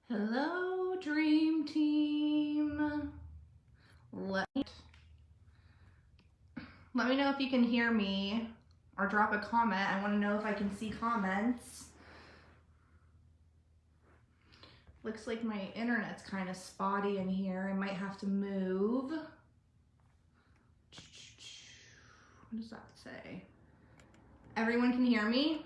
Hello, Dream Team. Let me know if you can hear me or drop a comment. I want to know if I can see comments. Looks like my internet's kind of spotty in here. I might have to move. What does that say? Everyone can hear me?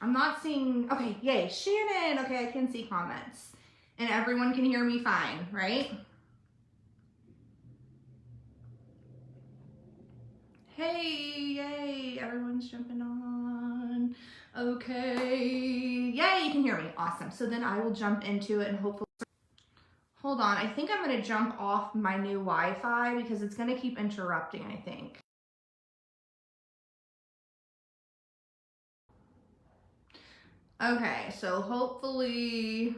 I'm not seeing, okay, yay, Shannon. Okay, I can see comments. And everyone can hear me fine, right? Hey, yay, everyone's jumping on. Okay, yay, you can hear me, awesome. So then I will jump into it and hopefully, hold on, I think I'm gonna jump off my new Wi-Fi because it's gonna keep interrupting, I think. Okay, so hopefully,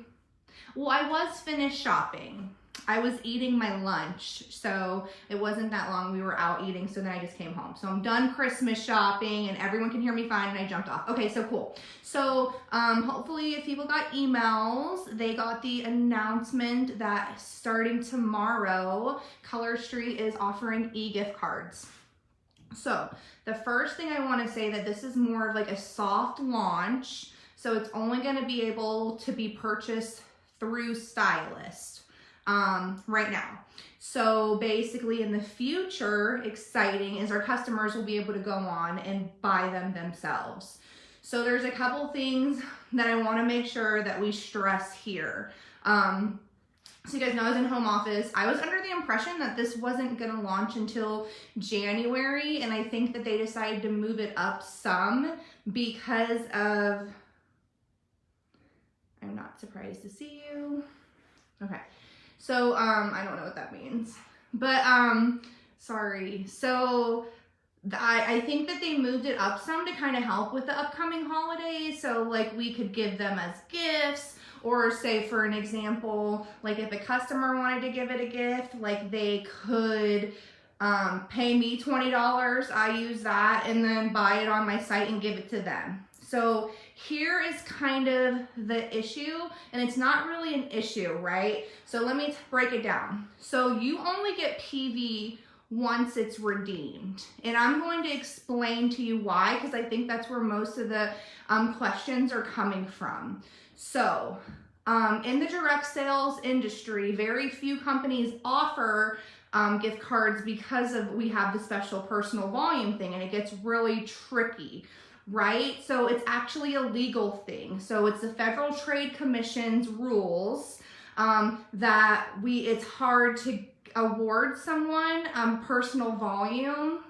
well, I was finished shopping. I was eating my lunch, so it wasn't that long. We were out eating, so then I just came home. So I'm done Christmas shopping and everyone can hear me fine and I jumped off. Okay, so cool. So hopefully if people got emails, they got the announcement that starting tomorrow, Color Street is offering e-gift cards. So the first thing I want to say that this is more of like a soft launch. So it's only going to be able to be purchased through stylists right now. So basically in the future, exciting is our customers will be able to go on and buy them themselves. So there's a couple things that I want to make sure that we stress here. So you guys know I was in home office. I was under the impression that this wasn't going to launch until January, and I think that they decided to move it up some because of, I'm not surprised to see you. Okay. So, I don't know what that means, but, sorry. So I think that they moved it up some to kind of help with the upcoming holidays. So like we could give them as gifts, or say for an example, like if a customer wanted to give it a gift, like they could pay me $20, I use that, and then buy it on my site and give it to them. So here is kind of the issue, and it's not really an issue, right? So let me break it down. So you only get PV once it's redeemed. And I'm going to explain to you why, because I think that's where most of the questions are coming from. So in the direct sales industry, very few companies offer gift cards because of we have the special personal volume thing, and it gets really tricky, right? So it's actually a legal thing. So it's the Federal Trade Commission's rules that it's hard to award someone personal volume.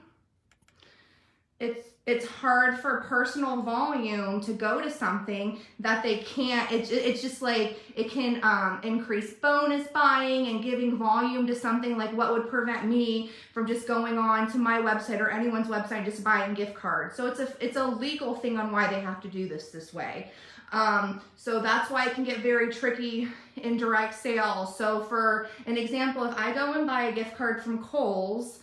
It's hard for personal volume to go to something that they can't. It's just like it can increase bonus buying and giving volume to something. Like what would prevent me from just going on to my website or anyone's website just buying gift cards? So it's a legal thing on why they have to do this way. So that's why it can get very tricky in direct sales. So for an example, if I go and buy a gift card from Kohl's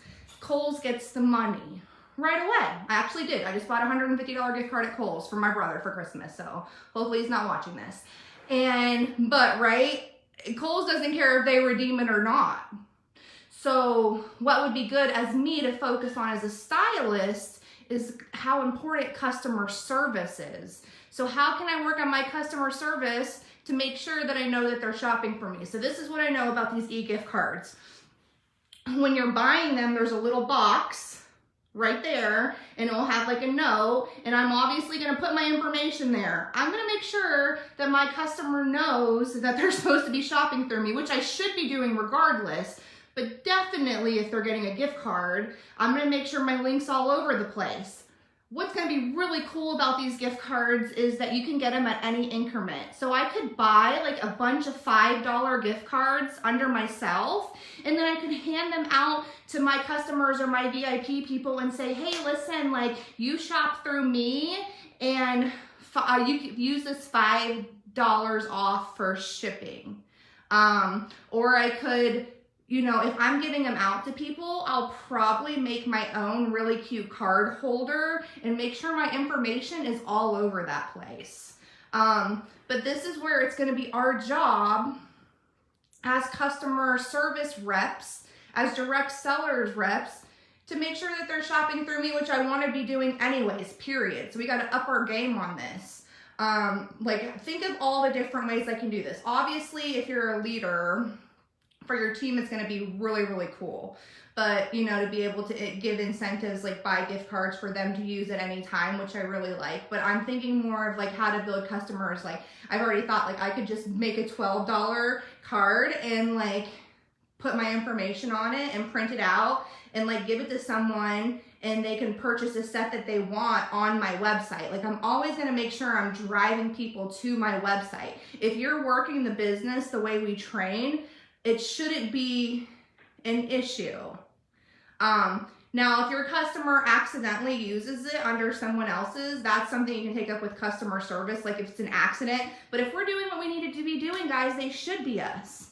gets the money right away. I actually did. I just bought a $150 gift card at Kohl's for my brother for Christmas. So hopefully he's not watching this. But right, Kohl's doesn't care if they redeem it or not. So what would be good as me to focus on as a stylist is how important customer service is. So how can I work on my customer service to make sure that I know that they're shopping for me? So this is what I know about these e-gift cards. When you're buying them, there's a little box right there, and it'll have like a note, and I'm obviously going to put my information there. I'm going to make sure that my customer knows that they're supposed to be shopping through me, which I should be doing regardless, but definitely if they're getting a gift card, I'm going to make sure my link's all over the place. What's going to be really cool about these gift cards is that you can get them at any increment. So I could buy like a bunch of $5 gift cards under myself, and then I could hand them out to my customers or my VIP people and say, hey, listen, like you shop through me and you could use this $5 off for shipping. Or I could, you know, if I'm giving them out to people, I'll probably make my own really cute card holder and make sure my information is all over that place. But this is where it's going to be our job as customer service reps, as direct sellers reps, to make sure that they're shopping through me, which I want to be doing anyways, period. So we got to up our game on this. Like, think of all the different ways I can do this. Obviously, if you're a leader for your team, it's going to be really, really cool. But, you know, to be able to give incentives, like buy gift cards for them to use at any time, which I really like. But I'm thinking more of like how to build customers. Like, I've already thought like I could just make a $12 card and like put my information on it and print it out and like give it to someone, and they can purchase a set that they want on my website. Like, I'm always going to make sure I'm driving people to my website. If you're working the business the way we train, it shouldn't be an issue. Now, if your customer accidentally uses it under someone else's, that's something you can take up with customer service, like if it's an accident. But if we're doing what we needed to be doing, guys, they should be us.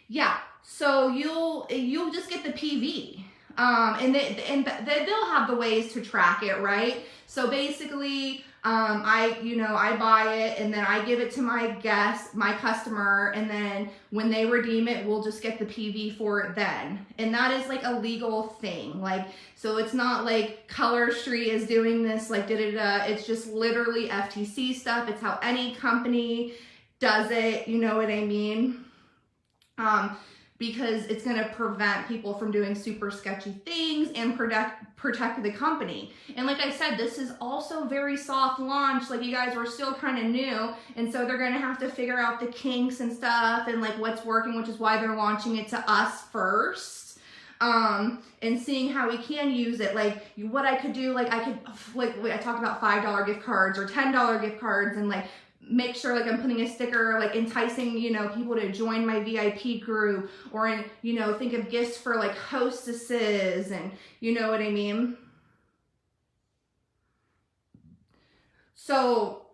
Yeah, so you'll just get the PV. And they'll have the ways to track it, right? So basically, I buy it and then I give it to my guest, my customer, and then when they redeem it, we'll just get the PV for it then. And that is like a legal thing. Like, so it's not like Color Street is doing this, like It's just literally FTC stuff. It's how any company does it. You know what I mean? Because it's going to prevent people from doing super sketchy things and protect the company. And like I said, this is also very soft launch. Like, you guys were still kind of new, and so they're going to have to figure out the kinks and stuff and like what's working, which is why they're launching it to us first. And seeing how we can use it. Like, what I could do, like I talked about $5 gift cards or $10 gift cards, and like make sure like I'm putting a sticker, like enticing, you know, people to join my VIP group, or, you know, think of gifts for like hostesses, and you know what I mean? So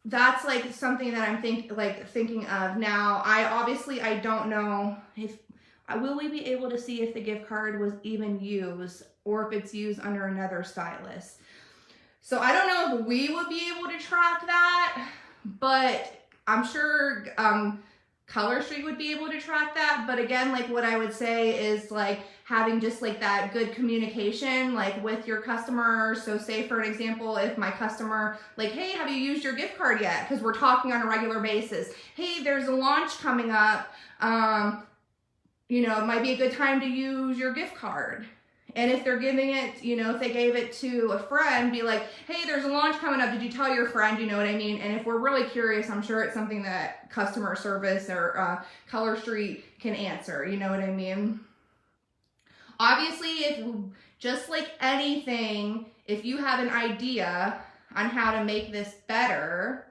that's like something that I'm thinking of now. I don't know if, will we be able to see if the gift card was even used or if it's used under another stylist? So I don't know if we would be able to track that, but I'm sure Color Street would be able to track that. But again, like what I would say is like having just like that good communication, like with your customer. So say for an example, if my customer like, hey, have you used your gift card yet? Because we're talking on a regular basis. Hey, there's a launch coming up. You know, it might be a good time to use your gift card. And if they're giving it, you know, if they gave it to a friend, be like, hey, there's a launch coming up. Did you tell your friend? You know what I mean? And if we're really curious, I'm sure it's something that customer service or Color Street can answer. You know what I mean? Obviously, if just like anything, if you have an idea on how to make this better,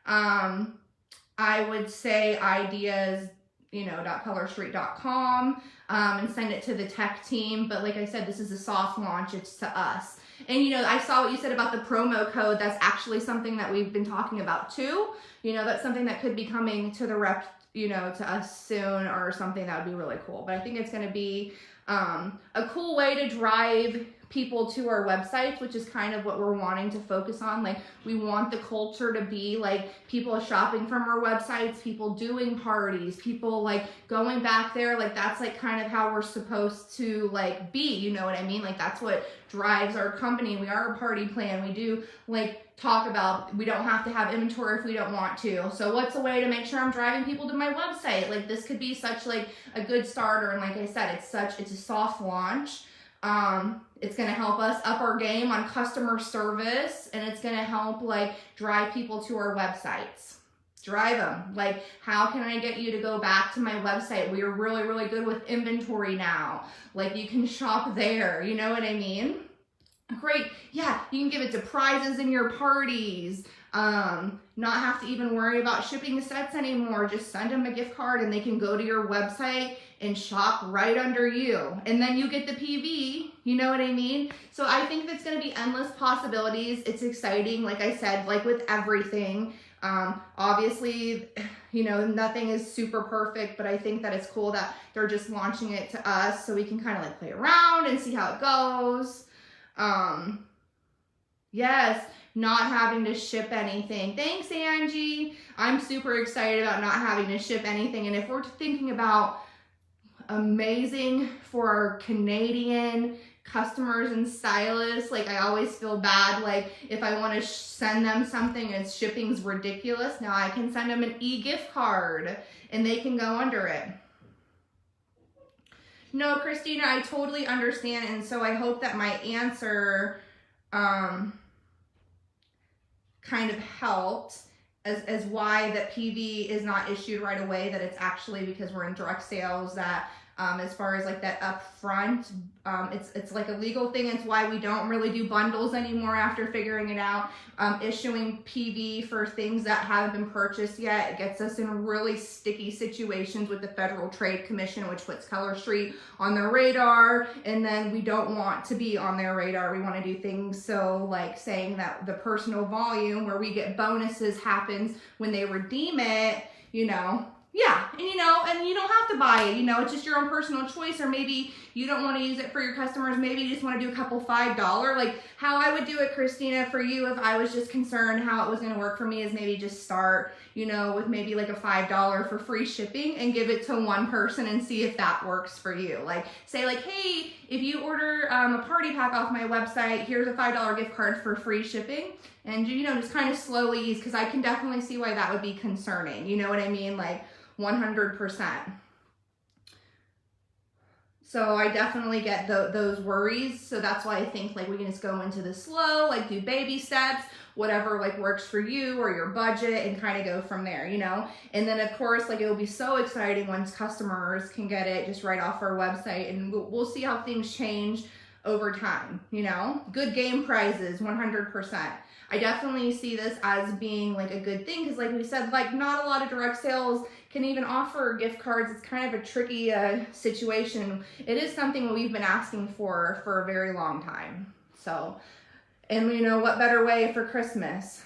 I would say ideas, you know, .colorstreet.com, and send it to the tech team. But like I said, this is a soft launch. It's to us. And, you know, I saw what you said about the promo code. That's actually something that we've been talking about too. You know, that's something that could be coming to the rep, you know, to us soon, or something that would be really cool. But I think it's going to be a cool way to drive people to our websites, which is kind of what we're wanting to focus on. Like, we want the culture to be like people shopping from our websites, people doing parties, people like going back there. Like, that's like kind of how we're supposed to like be, you know what I mean? Like, that's what drives our company. We are a party plan. We do like talk about, we don't have to have inventory if we don't want to. So what's a way to make sure I'm driving people to my website? Like, this could be such like a good starter. And like I said, it's a soft launch. It's going to help us up our game on customer service, and it's going to help like drive people to our websites. Drive them. Like, how can I get you to go back to my website? We are really, really good with inventory now. Like, you can shop there. You know what I mean? Great. Yeah, you can give it to prizes in your parties. Not have to even worry about shipping sets anymore. Just send them a gift card and they can go to your website and shop right under you. And then you get the PV, you know what I mean? So I think that's going to be endless possibilities. It's exciting. Like I said, like with everything, obviously, you know, nothing is super perfect, but I think that it's cool that they're just launching it to us so we can kind of like play around and see how it goes. Yes. not having to ship anything. Thanks, Angie. I'm super excited about not having to ship anything. And if we're thinking about amazing for our Canadian customers and stylists, like I always feel bad, like if I want to send them something and shipping's ridiculous, now I can send them an e-gift card and they can go under it. No, Christina, I totally understand, and so I hope that my answer kind of helped as why that PV is not issued right away, that it's actually because we're in direct sales, that as far as like that upfront, it's like a legal thing. It's why we don't really do bundles anymore after figuring it out. Issuing PV for things that haven't been purchased yet, it gets us in really sticky situations with the Federal Trade Commission, which puts Color Street on their radar, and then we don't want to be on their radar. We want to do things so like saying that the personal volume where we get bonuses happens when they redeem it, you know. Yeah, and you know, and you don't have to buy it, you know, it's just your own personal choice, or maybe you don't want to use it for your customers, maybe you just want to do a couple $5, like how I would do it, Christina, for you, if I was just concerned how it was going to work for me, is maybe just start, you know, with maybe like a $5 for free shipping and give it to one person and see if that works for you. Like say like, hey, if you order a party pack off my website, here's a $5 gift card for free shipping, and you know, just kind of slowly ease, because I can definitely see why that would be concerning, you know what I mean, like 100%. So I definitely get those worries. So that's why I think like we can just go into the slow, like do baby steps, whatever like works for you or your budget, and kind of go from there, you know? And then of course, like it will be so exciting once customers can get it just right off our website, and we'll see how things change over time, you know? Good game prizes, 100%. I definitely see this as being like a good thing, because like we said, like not a lot of direct sales can even offer gift cards. It's kind of a tricky situation. It is something we've been asking for a very long time. So, and you know, what better way for Christmas?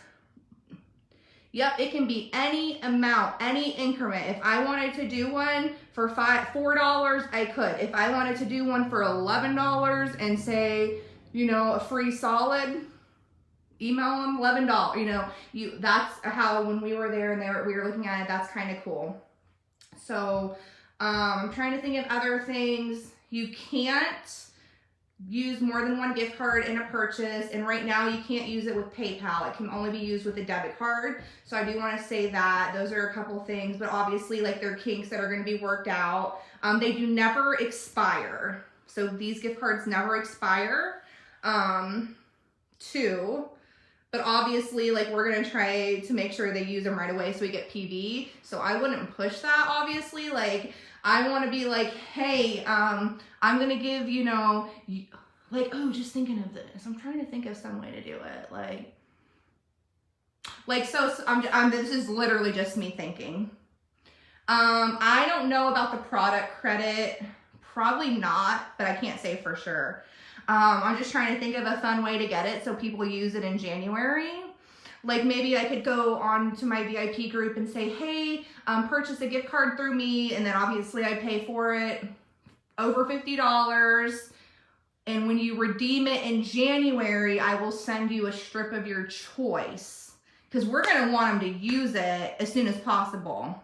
Yep, it can be any amount, any increment. If I wanted to do one for $4, I could. If I wanted to do one for $11 and say, you know, a free solid, email them $11, you know, that's how, when we were there and we were looking at it, that's kind of cool. So I'm trying to think of other things. You can't use more than one gift card in a purchase, and right now you can't use it with PayPal. It can only be used with a debit card. So I do want to say that those are a couple things, but obviously like they're kinks that are going to be worked out. They do never expire. So these gift cards never expire. But obviously, like, we're going to try to make sure they use them right away so we get PV. So I wouldn't push that, obviously. Like, I want to be like, hey, I'm going to give, you know, like, oh, just thinking of this. I'm trying to think of some way to do it. So this is literally just me thinking. I don't know about the product credit. Probably not, but I can't say for sure. I'm just trying to think of a fun way to get it so people use it in January. Like maybe I could go on to my VIP group and say, hey, purchase a gift card through me, and then obviously I pay for it over $50. And when you redeem it in January, I will send you a strip of your choice, because we're going to want them to use it as soon as possible.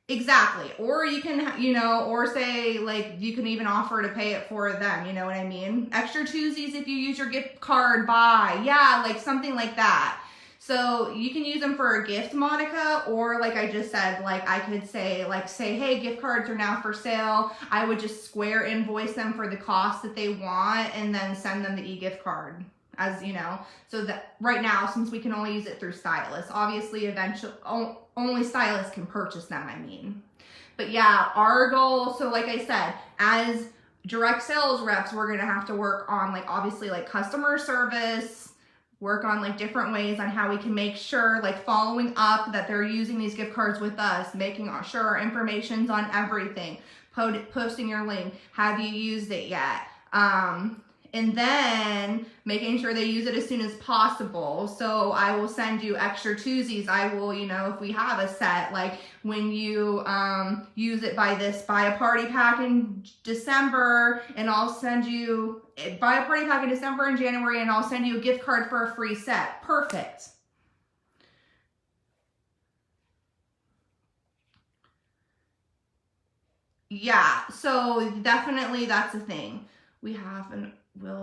Exactly. Or you can, you know, or say like you can even offer to pay it for them, you know what I mean? Extra Tuesdays if you use your gift card, buy. Yeah, like something like that. So you can use them for a gift, Monica, or like I just said, like I could say, hey, gift cards are now for sale. I would just square invoice them for the cost that they want and then send them the e-gift card. As you know, so that right now, since we can only use it through stylists, obviously eventually only stylists can purchase them, I mean. But yeah, our goal, so like I said, as direct sales reps, we're going to have to work on like obviously like customer service, work on like different ways on how we can make sure, like following up that they're using these gift cards with us, making sure our information's on everything, posting your link, have you used it yet? And then making sure they use it as soon as possible. So I will send you extra Tuesdays. I will, you know, if we have a set, like when you use it buy a party pack in December, and I'll send you buy a party pack in December and January and I'll send you a gift card for a free set. Perfect. Yeah, so definitely that's a thing. We'll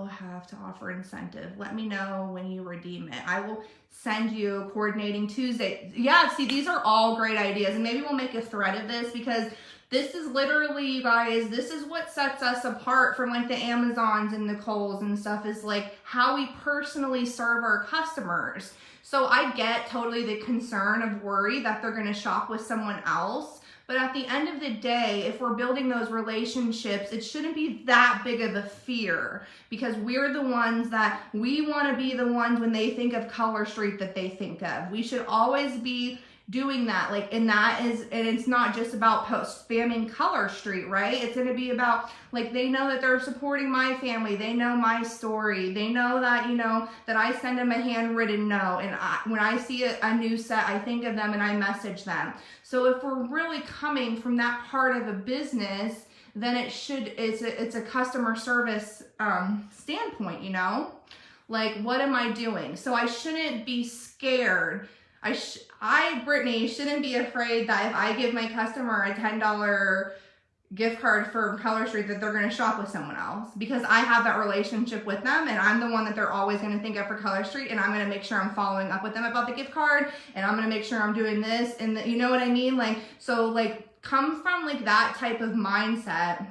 have to offer incentive. Let me know when you redeem it. I will send you coordinating Tuesday. Yeah, see, these are all great ideas. And maybe we'll make a thread of this because this is literally, you guys, this is what sets us apart from like the Amazons and the Kohl's and stuff, is like how we personally serve our customers. So I get totally the concern of worry that they're going to shop with someone else. But at the end of the day, if we're building those relationships, it shouldn't be that big of a fear, because we're the ones that we want to be the ones when they think of Color Street that they think of. We should always be doing that. Like, and it's not just about spamming Color Street, right? It's going to be about, like, they know that they're supporting my family. They know my story. They know that, you know, that I send them a handwritten note. And when I see a new set, I think of them and I message them. So if we're really coming from that part of a business, then it's a customer service standpoint, you know? Like, what am I doing? So I shouldn't be scared. Brittany, shouldn't be afraid that if I give my customer a $10 gift card for Color Street that they're going to shop with someone else, because I have that relationship with them and I'm the one that they're always going to think of for Color Street, and I'm going to make sure I'm following up with them about the gift card, and I'm going to make sure I'm doing this, and you know what I mean? Like, so like come from like that type of mindset,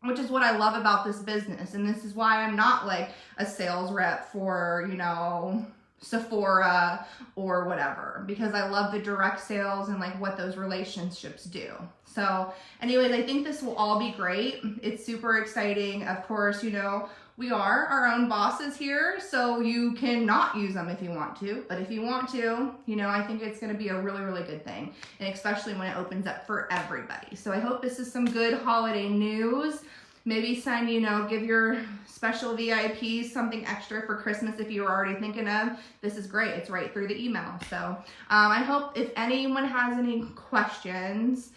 which is what I love about this business. And this is why I'm not like a sales rep for, you know, Sephora or whatever, because I love the direct sales and like what those relationships do. So anyways, I think this will all be great. It's super exciting. Of course, you know, we are our own bosses here, so you cannot use them if you want to, but if you want to, you know, I think it's going to be a really, really good thing, and especially when it opens up for everybody. So I hope this is some good holiday news. Maybe send, you know, give your special VIPs something extra for Christmas if you were already thinking of. This is great. It's right through the email. So I hope if anyone has any questions,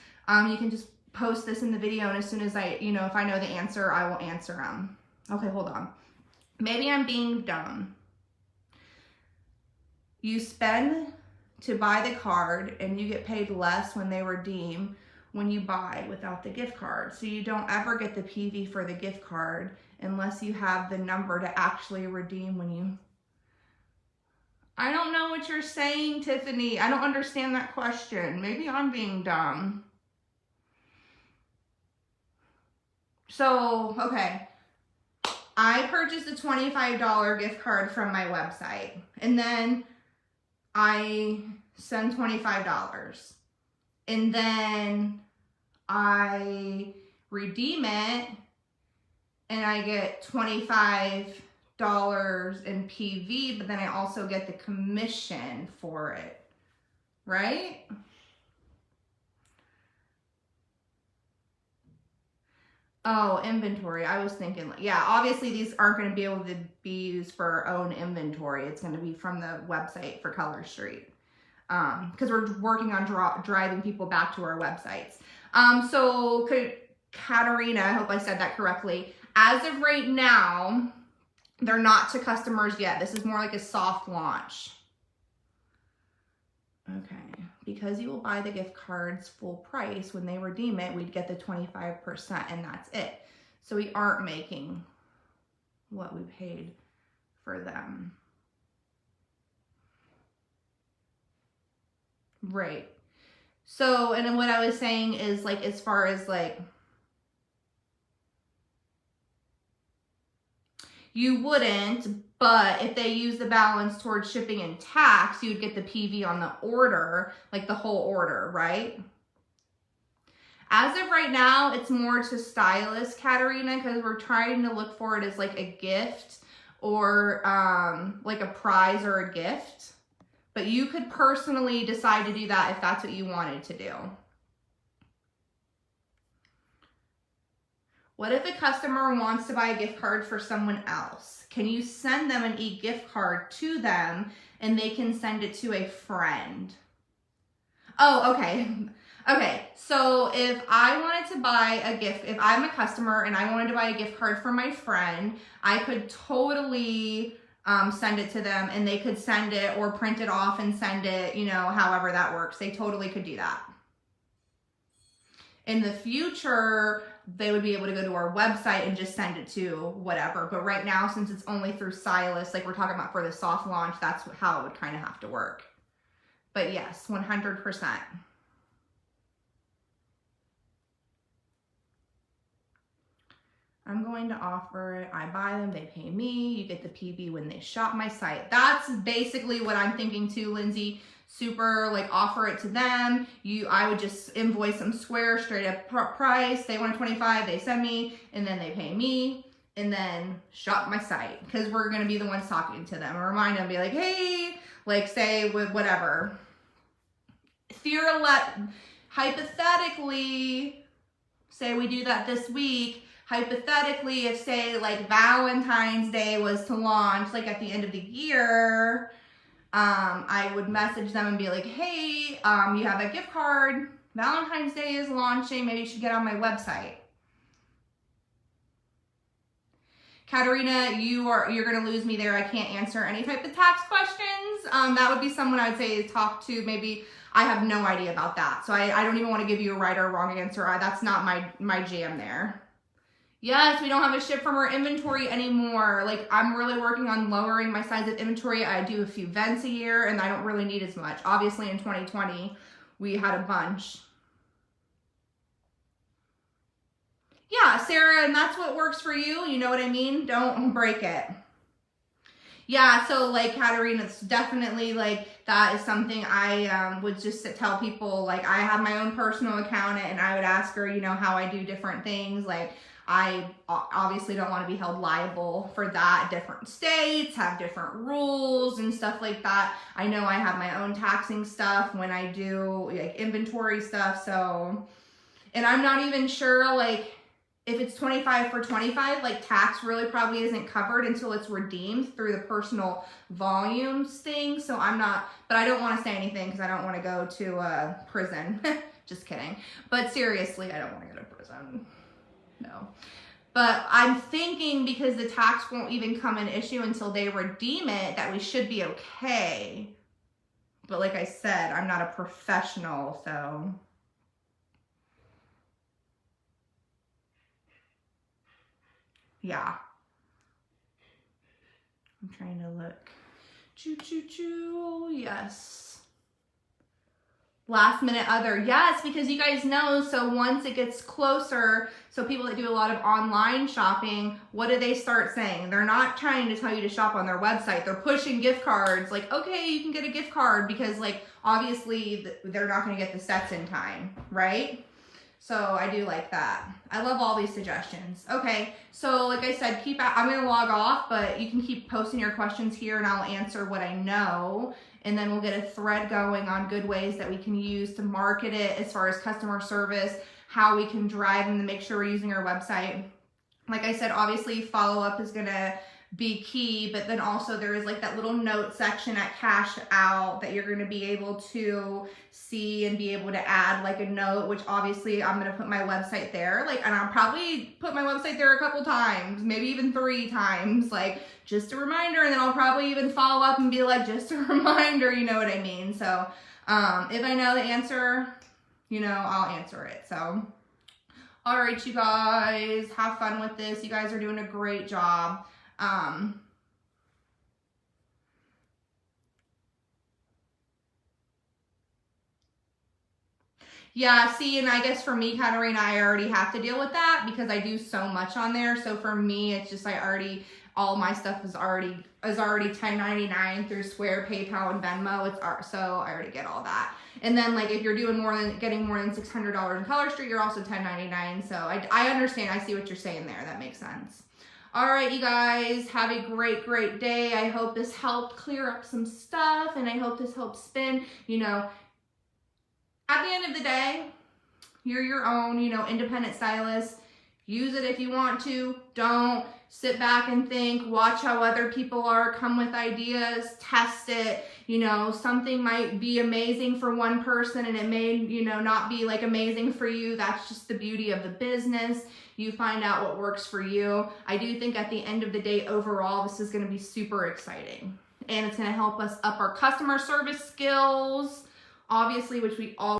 you can just post this in the video, and as soon as I, you know, if I know the answer, I will answer them. Okay, hold on. Maybe I'm being dumb. You spend to buy the card and you get paid less when they redeem when you buy without the gift card. So you don't ever get the PV for the gift card unless you have the number to actually redeem when you... I don't know what you're saying, Tiffany. I don't understand that question. Maybe I'm being dumb. So, okay. I purchased a $25 gift card from my website, and then I send $25. And then I redeem it and I get $25 in PV, but then I also get the commission for it, right? Oh, inventory. I was thinking, yeah, obviously these aren't going to be able to be used for our own inventory. It's going to be from the website for Color Street. Because we're working on driving people back to our websites. So Katarina, I hope I said that correctly. As of right now, they're not to customers yet. This is more like a soft launch. Okay. Because you will buy the gift cards full price, when they redeem it, we'd get the 25%, and that's it. So we aren't making what we paid for them. Right. So, and then what I was saying is, like, as far as like, you wouldn't, but if they use the balance towards shipping and tax, you would get the PV on the order, like the whole order, right? As of right now, it's more to stylists, Katarina, because we're trying to look for it as like a gift or like a prize or a gift. But you could personally decide to do that if that's what you wanted to do. What if a customer wants to buy a gift card for someone else? Can you send them an e-gift card to them and they can send it to a friend? Oh, okay. Okay, so if I wanted to buy a gift, if I'm a customer and I wanted to buy a gift card for my friend, I could totally send it to them, and they could send it or print it off and send it, you know, however that works. They totally could do that. In the future, they would be able to go to our website and just send it to whatever. But right now, since it's only through Silas, like we're talking about for the soft launch, that's how it would kind of have to work. But yes, 100%. I'm going to offer it. I buy them, they pay me. You get the PB when they shop my site. That's basically what I'm thinking too, Lindsay. Super, like, offer it to them. I would just invoice them square, straight up price. They want 25, they send me, and then they pay me, and then shop my site, because we're gonna be the ones talking to them. Or remind them, be like, hey, like, say with whatever. Hypothetically, say we do that this week. Hypothetically, if say like Valentine's Day was to launch like at the end of the year, I would message them and be like, hey, you have a gift card. Valentine's Day is launching. Maybe you should get on my website. Katerina, you're gonna lose me there. I can't answer any type of tax questions. That would be someone I would say talk to. Maybe I have no idea about that. So I don't even want to give you a right or wrong answer. That's not my jam there. Yes, we don't have a ship from our inventory anymore. Like, I'm really working on lowering my size of inventory. I do a few events a year, and I don't really need as much. Obviously, in 2020, we had a bunch. Yeah, Sarah, and that's what works for you. You know what I mean? Don't break it. Yeah, so like Katerina, it's definitely like that is something I would just tell people. Like, I have my own personal accountant, and I would ask her, you know, how I do different things. Like, I obviously don't want to be held liable for that. Different states have different rules and stuff like that. I know I have my own taxing stuff when I do like inventory stuff. So, and I'm not even sure like if it's 25 for 25, like tax really probably isn't covered until it's redeemed through the personal volumes thing. So I'm not, but I don't want to say anything because I don't want to go to prison. Just kidding. But seriously, I don't want to go to prison. No. But I'm thinking because the tax won't even come an issue until they redeem it, that we should be okay. But like I said, I'm not a professional, so. Yeah. I'm trying to look. Choo, choo, choo. Yes. Last minute other. Yes, because you guys know, so once it gets closer, so people that do a lot of online shopping, what do they start saying? They're not trying to tell you to shop on their website. They're pushing gift cards. Like, okay, you can get a gift card because, like, obviously they're not going to get the sets in time, right? So I do like that. I love all these suggestions. Okay, so like I said, I'm going to log off, but you can keep posting your questions here and I'll answer what I know. And then we'll get a thread going on good ways that we can use to market it as far as customer service, how we can drive them to make sure we're using our website. Like I said, obviously follow-up is going to be key, but then also there is like that little note section at cash out that you're going to be able to see and be able to add like a note, which obviously I'm going to put my website there. Like, and I'll probably put my website there a couple times, maybe even 3 times, like just a reminder. And then I'll probably even follow up and be like, just a reminder, you know what I mean? So, if I know the answer, you know, I'll answer it. So, all right, you guys, have fun with this. You guys are doing a great job. Yeah, see, and I guess for me, Katerina, I already have to deal with that because I do so much on there. So for me, it's just all my stuff is already 1099 through Square, PayPal, and Venmo. So I already get all that. And then like if you're doing getting more than $600 in Color Street, you're also 1099. So I understand. I see what you're saying there. That makes sense. All right, you guys, have a great, great day. I hope this helped clear up some stuff, and I hope this helps spin, you know, at the end of the day, you're your own, you know, independent stylist. Use it if you want to. Don't. sit back and think, watch how other people are, come with ideas, test it. You know, something might be amazing for one person and it may, you know, not be like amazing for you. That's just the beauty of the business. You find out what works for you. I do think at the end of the day, overall, this is going to be super exciting. And it's going to help us up our customer service skills, obviously, which we all